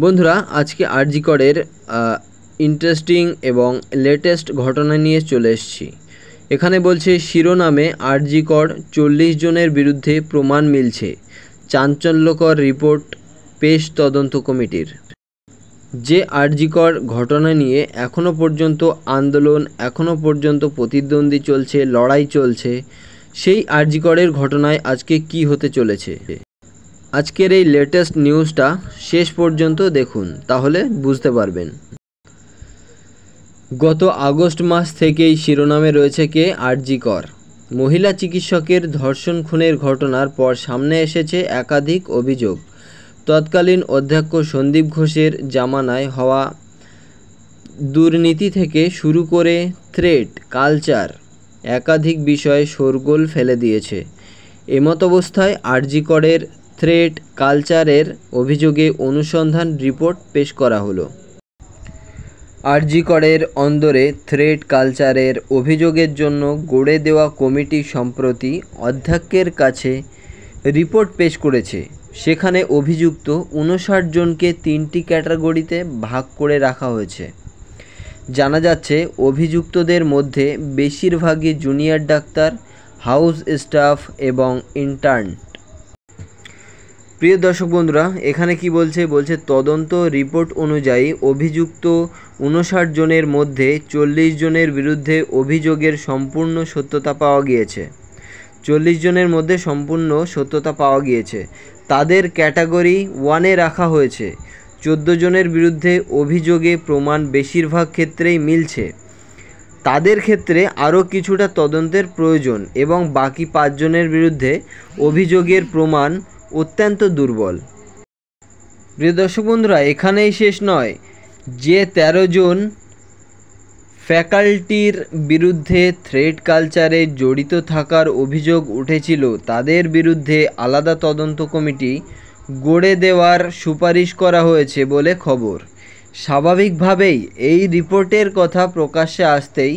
বন্ধুরা, আজকে আরজি করের ইন্টারেস্টিং এবং লেটেস্ট ঘটনা নিয়ে চলে এসেছি। এখানে বলছে শিরোনামে আরজি কর 40 জনের বিরুদ্ধে প্রমাণ মিলছে, চাঞ্চল্যকর রিপোর্ট পেশ তদন্ত কমিটির। যে আরজি কর ঘটনা নিয়ে এখনও পর্যন্ত আন্দোলন, এখনও পর্যন্ত প্রতিদ্বন্দ্বী চলছে, লড়াই চলছে, সেই আরজি করের ঘটনায় আজকে কি হতে চলেছে আজকের এই লেটেস্ট নিউজটা শেষ পর্যন্ত দেখুন, তাহলে বুঝতে পারবেন। গত আগস্ট মাস থেকেই শিরোনামে রয়েছে কে আরজি কর। মহিলা চিকিৎসকের ধর্ষণ খুনের ঘটনার পর সামনে এসেছে একাধিক অভিযোগ। তৎকালীন অধ্যক্ষ সন্দীপ ঘোষের জামানায় হওয়া দুর্নীতি থেকে শুরু করে থ্রেট কালচার, একাধিক বিষয়ে শোরগোল ফেলে দিয়েছে। এমতাবস্থায় আরজি করের থ্রেট কালচারের অভিযোগে অনুসন্ধান রিপোর্ট পেশ করা হলো। আরজি করের অন্দরে থ্রেট কালচারের অভিযোগের জন্য গড়ে দেওয়া কমিটি সম্প্রতি অধ্যক্ষের কাছে রিপোর্ট পেশ করেছে। সেখানে অভিযুক্ত 59 জনকে 3টি ক্যাটাগরিতে ভাগ করে রাখা হয়েছে। জানা যাচ্ছে অভিযুক্তদের মধ্যে বেশিরভাগই জুনিয়র ডাক্তার, হাউস স্টাফ এবং ইন্টার্ন। প্রিয় দর্শক বন্ধুরা, এখানে কি বলছে তদন্ত রিপোর্ট অনুযায়ী অভিযুক্ত 59 জনের মধ্যে 40 জনের বিরুদ্ধে অভিযোগের সম্পূর্ণ সত্যতা পাওয়া গিয়েছে। 40 জনের মধ্যে সম্পূর্ণ সত্যতা পাওয়া গিয়েছে। তাদের ক্যাটাগরি 1-এ রাখা হয়েছে। 14 জনের বিরুদ্ধে অভিযোগে প্রমাণ বেশিরভাগ ক্ষেত্রেই মিলছে। তাদের ক্ষেত্রে আরও কিছুটা তদন্তের প্রয়োজন এবং বাকি 5 জনের বিরুদ্ধে অভিযোগের প্রমাণ অত্যন্ত দুর্বল। প্রিয় দর্শক বন্ধুরা, এখানেই শেষ নয়। যে 13 জন ফ্যাকাল্টির বিরুদ্ধে থ্রেট কালচারে জড়িত থাকার অভিযোগ উঠেছিল, তাদের বিরুদ্ধে আলাদা তদন্ত কমিটি গড়ে দেওয়ার সুপারিশ করা হয়েছে বলে খবর। স্বাভাবিকভাবেই এই রিপোর্টের কথা প্রকাশ্যে আসতেই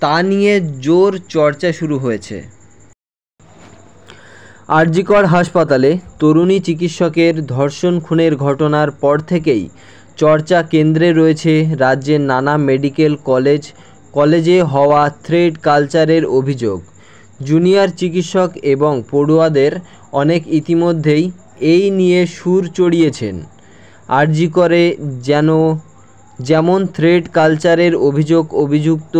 তা নিয়ে জোর চর্চা শুরু হয়েছে। আরজি কর হাসপাতালে তরুণী চিকিৎসকের ধর্ষণ খুনের ঘটনার পর থেকেই চর্চা কেন্দ্রে রয়েছে রাজ্যের নানা মেডিকেল কলেজে হওয়া থ্রেট কালচারের অভিযোগ। জুনিয়র চিকিৎসক এবং পড়ুয়াদের অনেক ইতিমধ্যেই এই নিয়ে সুর চড়িয়েছেন। আরজি করে যেমন থ্রেট কালচারের অভিযুক্ত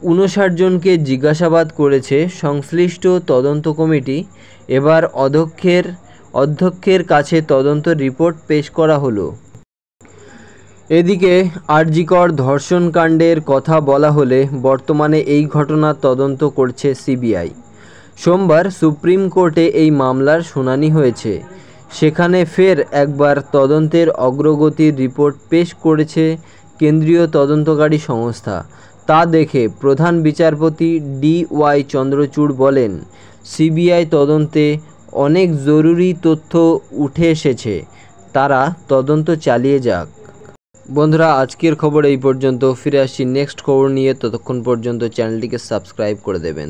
59 জনকে জিজ্ঞাসাবাদ করেছে সংশ্লিষ্ট তদন্ত কমিটি। এবার অধ্যক্ষের কাছে তদন্ত রিপোর্ট পেশ করা হলো। এদিকে আরজি কর ধর্ষণকাণ্ডের কথা বলা হলে বর্তমানে এই ঘটনার তদন্ত করছে সিবিআই। সোমবার সুপ্রিম কোর্টে এই মামলার শুনানি হয়েছে। সেখানে ফের একবার তদন্তের অগ্রগতির রিপোর্ট পেশ করেছে কেন্দ্রীয় তদন্তকারী সংস্থা। তা দেখে প্রধান বিচারপতি DY চন্দ্রচূড় বলেন, সিবিআই তদন্তে অনেক জরুরি তথ্য উঠে এসেছে, তারা তদন্ত চালিয়ে যাক। বন্ধুরা, আজকের খবর এই পর্যন্ত। ফিরে আসছি নেক্সট খবর নিয়ে। ততক্ষণ পর্যন্ত চ্যানেলটিকে সাবস্ক্রাইব করে দেবেন।